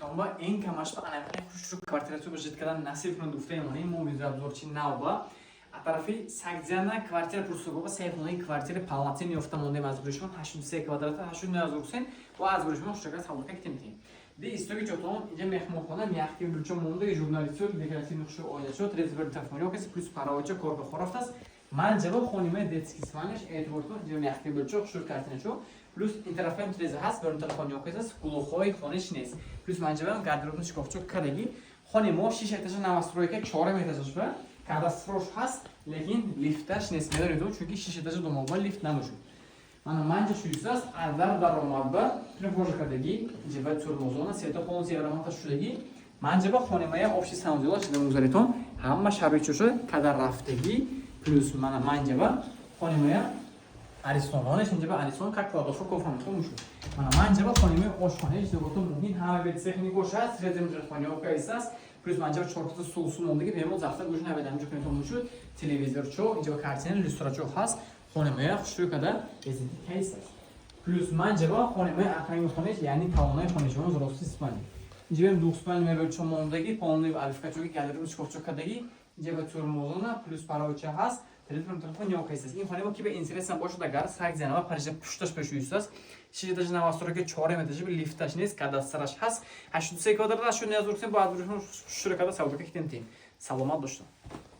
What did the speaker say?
ба ин камаш ба анaqanay xushru kvartirasi бошад кардан насиб кунанд гуфтаемонем мо визабзорчи навба а тарафи сагдзяна квартира пурсугова сайфонаи квартира палатин ёфта мондем аз буришмон 83 квадрата 89000 сен ва аз буришмон шука савлака китимтим де истоги чотон инҷа мехмонхона яхти билчо монда журналистор декоративни хушу оилачо трезбер тафмонёкас плюс паравоча корбахор рафтас манҷаба хонимаи детский спальняш эътибор кун инҷа яхти билчо хушу картиначо плюс интерфейм треза ҳаст бер телефонёкас кулухои хониш нест плюс манҷаба гардеробни шкофчо кадаги хони мо 6 этажа навастройка 4 этажаш ба кадастрош ҳаст лекин лифташ нест медонед чунки 6 этажа домоба лифт намошуд мана манҷа шуистаст азар даромадба трифожа кадаги ҷеба турмозона сета хон зиарамата шудаги манҷаба хонимая обши санзила шуда музаретон ҳама шабичошо кадар рафтаги плюс мана манҷаба хонимая аристононеш инҷаба аристон как кладовка кофамто мушуд мана манҷаба хонимая ошхонеш догото муҳин ҳама бет техникош ҳаст реземжахонёка истаст плюс манҷаба 4 сулсу мондаги бемол зафта гӯш наведам ҷохинто мушуд телевизорчо инҷаба картина люстрачо ҳаст хонимая хушрӯ када резенти кейс аст плюс манҷаба хонимая ақранги хонеш яъни талонаи хонешон рости спальня инҷаба дуғспальня мебелчо мондаги полный алифкачоги гардероб шкофчо кадаги инҷаба турмозона плюс паровча ҳаст телефон ёкайсаст ин хонема ки ба интересам бошад агар сагдзянава парижа пушташ пешуистаст 6 этажа навастройка 4 этажа лифташ нест кадастраш ҳаст 83 квадрат 89000 бо аз буришон шура када савдока китем тим саломат бошед.